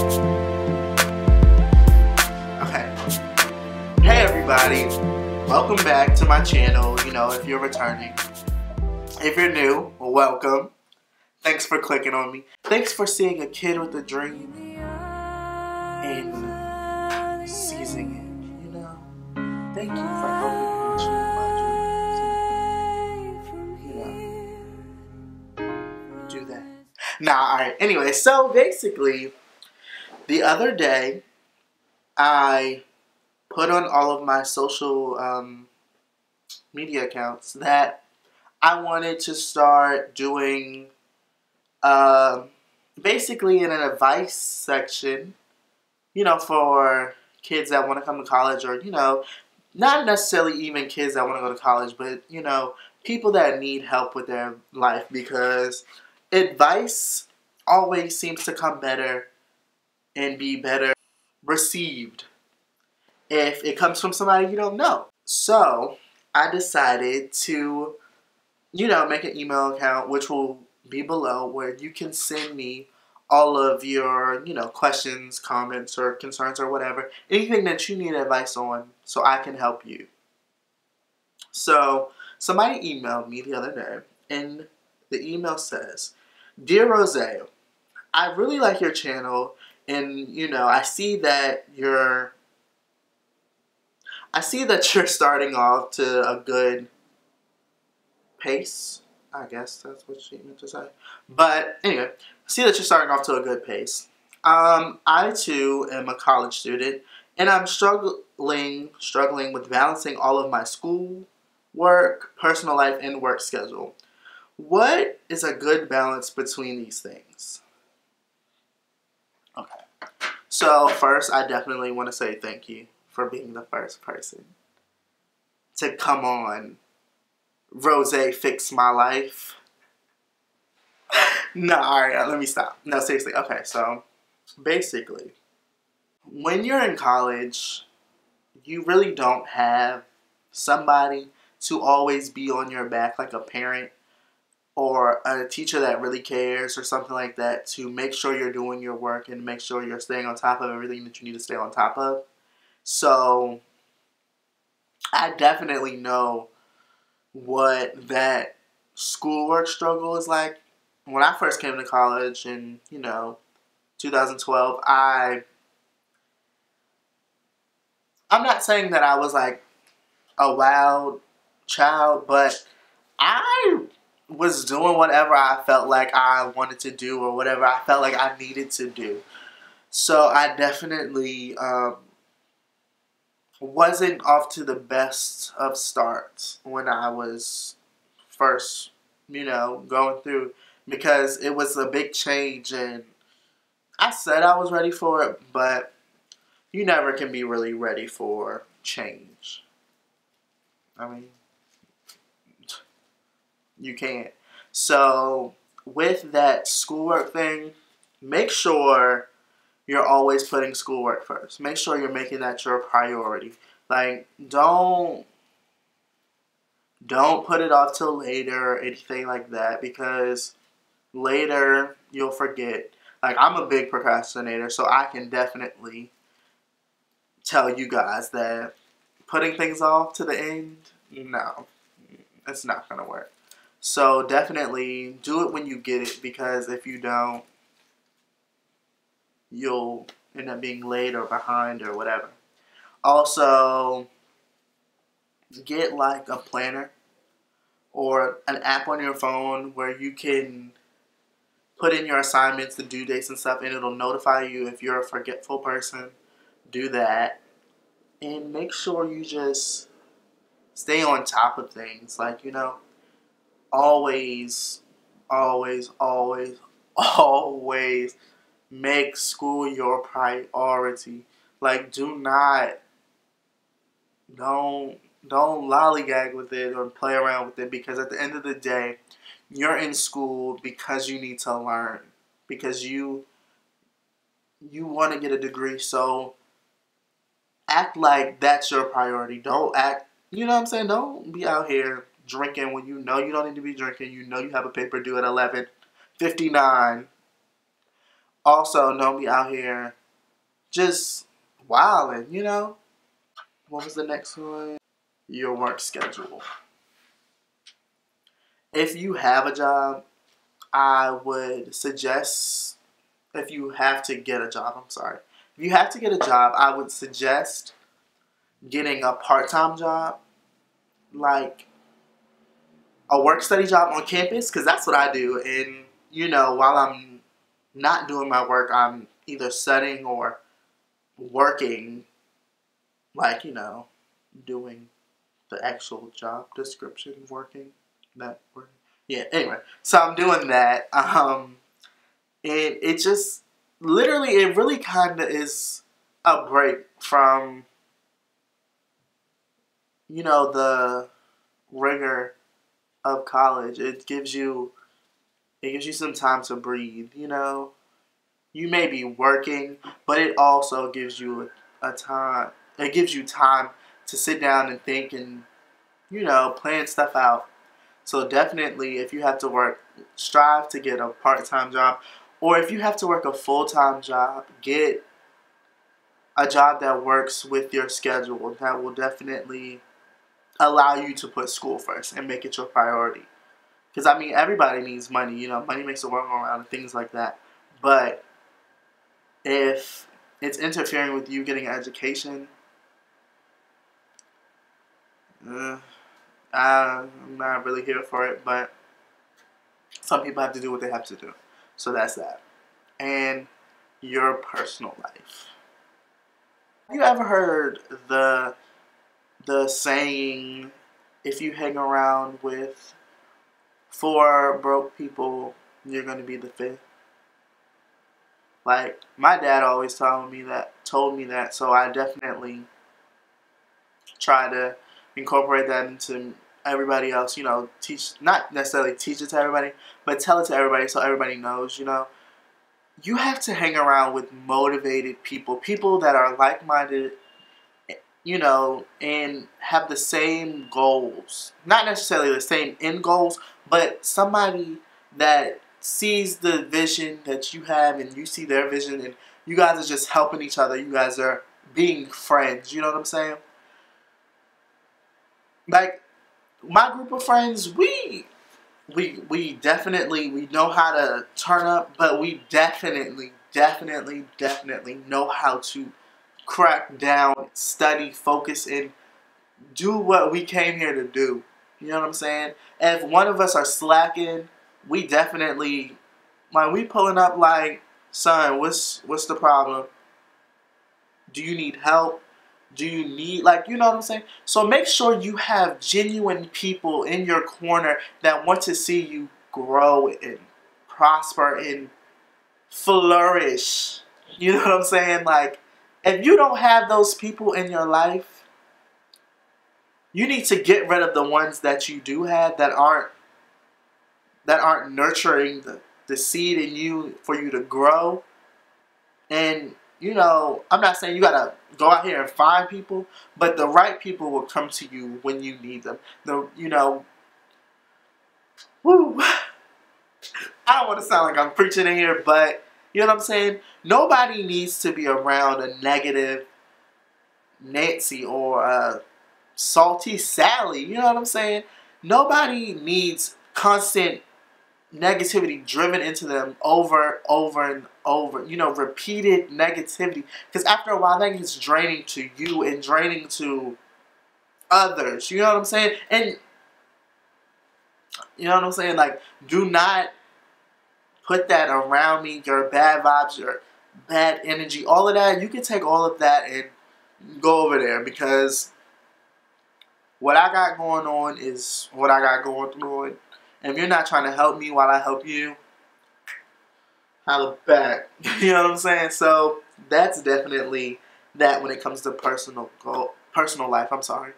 Okay. Hey everybody, welcome back to my channel. You know, if you're returning. If you're new, well, welcome. Thanks for clicking on me. Thanks for seeing a kid with a dream and seizing it, you know. Thank you for helping me achieve my dreams. Do that. Nah, alright. Anyway, so basically, the other day, I put on all of my social media accounts that I wanted to start doing basically in an advice section, you know, for kids that want to come to college, or, you know, not necessarily even kids that want to go to college, but, you know, people that need help with their life, because advice always seems to come better and be better received if it comes from somebody you don't know. So I decided to, you know, make an email account, which will be below, where you can send me all of your, you know, questions, comments, or concerns, or whatever. Anything that you need advice on, so I can help you. So somebody emailed me the other day, and the email says, "Dear Rozay, I really like your channel, and, you know, I see that you're starting off to a good pace." I guess that's what she meant to say. But anyway, I see that you're starting off to a good pace. I too am a college student, and I'm struggling with balancing all of my school, work, personal life, and work schedule. What is a good balance between these things? Okay. So first, I definitely want to say thank you for being the first person to come on Rozay Fix My Life. No, alright, let me stop. No, seriously. Okay, so basically, when you're in college, you really don't have somebody to always be on your back, like a parent or a teacher that really cares or something like that, to make sure you're doing your work and make sure you're staying on top of everything that you need to stay on top of. So I definitely know what that schoolwork struggle is like. When I first came to college in, you know, 2012, I'm not saying that I was like a wild child, but I was doing whatever I felt like I wanted to do, or whatever I felt like I needed to do. So I definitely wasn't off to the best of starts when I was first, you know, going through, because it was a big change, and I said I was ready for it, but you never can be really ready for change. I mean, you can't. So with that schoolwork thing, make sure you're always putting schoolwork first. Make sure you're making that your priority. Like, don't put it off till later or anything like that, because later you'll forget. Like, I'm a big procrastinator, so I can definitely tell you guys that putting things off to the end, no, it's not gonna work. So definitely do it when you get it, because if you don't, you'll end up being late or behind or whatever. Also, get like a planner or an app on your phone where you can put in your assignments, the due dates and stuff, and it'll notify you if you're a forgetful person. Do that. And make sure you just stay on top of things. Like, you know, always, always, always, always make school your priority. Like, don't lollygag with it or play around with it, because at the end of the day, you're in school because you need to learn, because you want to get a degree. So act like that's your priority. Don't act, you know what I'm saying? Don't be out here drinking when you know you don't need to be drinking. You know you have a paper due at 11:59. Also, don't be out here just wilding, you know? What was the next one? Your work schedule. If you have a job, I would suggest, if you have to get a job, I'm sorry. If you have to get a job, I would suggest getting a part-time job, like a work-study job on campus, because that's what I do. And, you know, while I'm not doing my work, I'm either studying or working, like, you know, doing the actual job description, working, that working. Yeah, anyway, so I'm doing that. And it just, literally, it really kind of is a break from, you know, the rigor of college. It gives you some time to breathe, you know. You may be working, but it also gives you a time. It gives you time to sit down and think and, you know, plan stuff out. So definitely, if you have to work, strive to get a part-time job. Or if you have to work a full-time job, get a job that works with your schedule. That will definitely allow you to put school first and make it your priority. Because, I mean, everybody needs money. You know, money makes the world go around and things like that. But if it's interfering with you getting an education, I'm not really here for it. But some people have to do what they have to do. So that's that. And your personal life. Have you ever heard the saying, if you hang around with 4 broke people, you're going to be the 5th? Like, my dad always told me that, so I definitely try to incorporate that into everybody else, you know, not necessarily teach it to everybody, but tell it to everybody so everybody knows, you know. You have to hang around with motivated people, people that are like-minded, you know, and have the same goals. Not necessarily the same end goals, but somebody that sees the vision that you have and you see their vision and you guys are just helping each other. You guys are being friends. You know what I'm saying? Like, my group of friends, we definitely, we know how to turn up, but we definitely know how to crack down, study, focus, and do what we came here to do. You know what I'm saying? And if one of us are slacking, we definitely, like, we pulling up like, son, what's the problem? Do you need help? Do you need, like, you know what I'm saying? So make sure you have genuine people in your corner that want to see you grow and prosper and flourish. You know what I'm saying? Like, if you don't have those people in your life, you need to get rid of the ones that you do have that aren't nurturing the seed in you for you to grow. And, you know, I'm not saying you gotta go out here and find people, but the right people will come to you when you need them. You know, woo. I don't want to sound like I'm preaching in here, but you know what I'm saying? Nobody needs to be around a negative Nancy or a salty Sally. You know what I'm saying? Nobody needs constant negativity driven into them over and over. You know, repeated negativity. Because after a while, that gets draining to you and draining to others. You know what I'm saying? And you know what I'm saying? Like, do not put that around me. Your bad vibes, your bad energy, all of that. You can take all of that and go over there, because what I got going on is what I got going through. And if you're not trying to help me while I help you, holla back. You know what I'm saying? So that's definitely that when it comes to personal life. I'm sorry.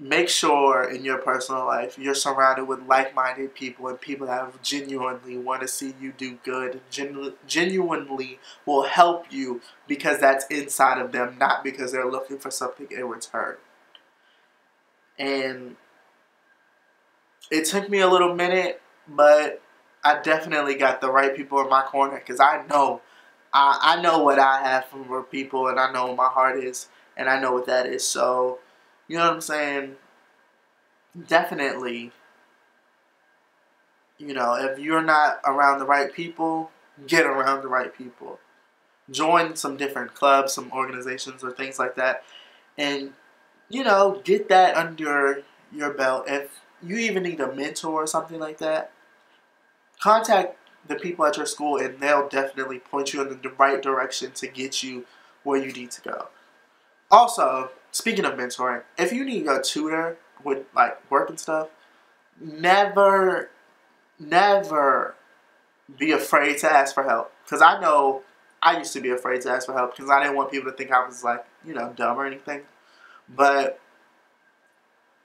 Make sure in your personal life you're surrounded with like-minded people and people that genuinely want to see you do good, genuinely will help you because that's inside of them, not because they're looking for something in return. And it took me a little minute, but I definitely got the right people in my corner, because I know what I have for people, and I know what my heart is, and I know what that is. So, you know what I'm saying? Definitely, you know, if you're not around the right people, get around the right people. Join some different clubs, some organizations, or things like that, and, you know, get that under your belt. If you even need a mentor or something like that, contact the people at your school, and they'll definitely point you in the right direction to get you where you need to go. Also, speaking of mentoring, if you need a tutor with like work and stuff, never be afraid to ask for help. Because I know I used to be afraid to ask for help because I didn't want people to think I was like, you know, dumb or anything. But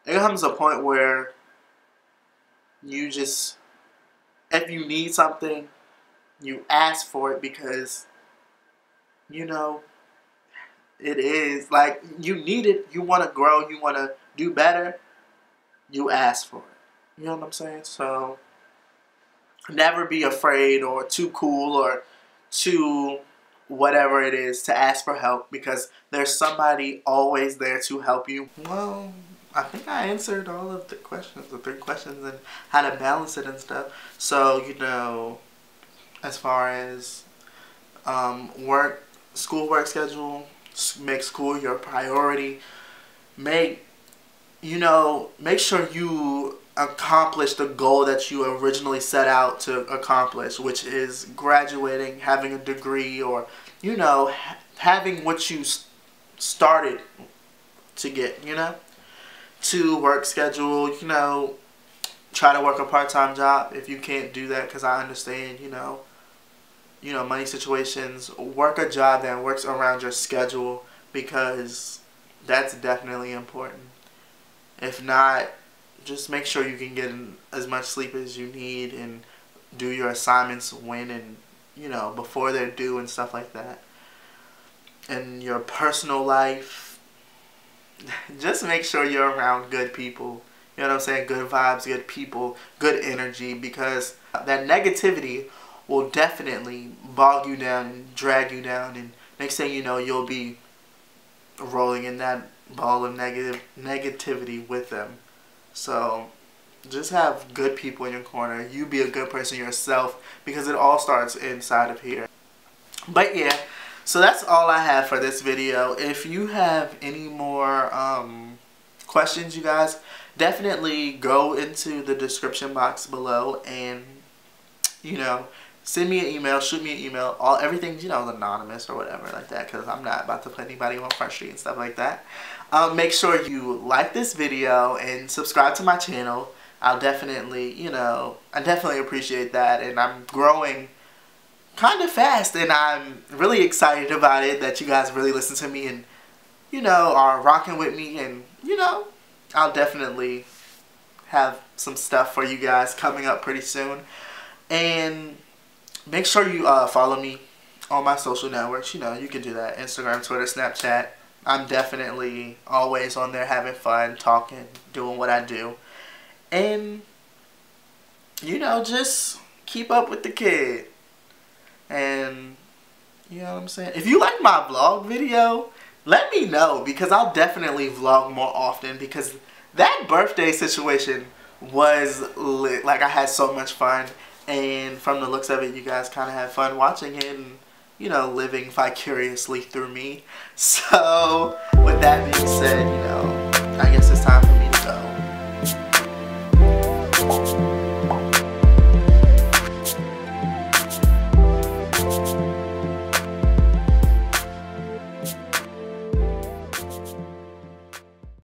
it comes a point where you just, if you need something, you ask for it, because, you know, it is like you need it, you want to grow, you want to do better, you ask for it. You know what I'm saying? So never be afraid or too cool or too whatever it is to ask for help, because there's somebody always there to help you. Well, I think I answered all of the questions, the 3 questions, and how to balance it and stuff. So, you know, as far as schoolwork schedule, make school your priority. Make sure you accomplish the goal that you originally set out to accomplish, which is graduating, having a degree, or, you know, having what you started to get, you know. To work schedule, you know, try to work a part-time job if you can't do that, because I understand, you know, money situations. Work a job that works around your schedule, because that's definitely important. If not, just make sure you can get as much sleep as you need and do your assignments when and, you know, before they're due and stuff like that. In your personal life, just make sure you're around good people. You know what I'm saying? Good vibes, good people, good energy, because that negativity will definitely bog you down and drag you down, and next thing you know, you'll be rolling in that ball of negativity with them. So just have good people in your corner. You be a good person yourself, because it all starts inside of here. But yeah, so that's all I have for this video. If you have any more questions, you guys, definitely go into the description box below and, you know, send me an email, shoot me an email. Everything's, you know, anonymous or whatever like that, because I'm not about to put anybody on Front Street and stuff like that. Make sure you like this video and subscribe to my channel. I'll definitely, you know, I definitely appreciate that, and I'm growing kind of fast, and I'm really excited about it, that you guys really listen to me and, you know, are rocking with me, and, you know, I'll definitely have some stuff for you guys coming up pretty soon. And make sure you follow me on my social networks. You know, you can do that. Instagram, Twitter, Snapchat. I'm definitely always on there having fun, talking, doing what I do. And, you know, just keep up with the kid. And, you know what I'm saying? If you like my vlog video, let me know, because I'll definitely vlog more often, because that birthday situation was lit. Like, I had so much fun. And from the looks of it, you guys kind of had fun watching it and, you know, living vicariously through me. So, with that being said,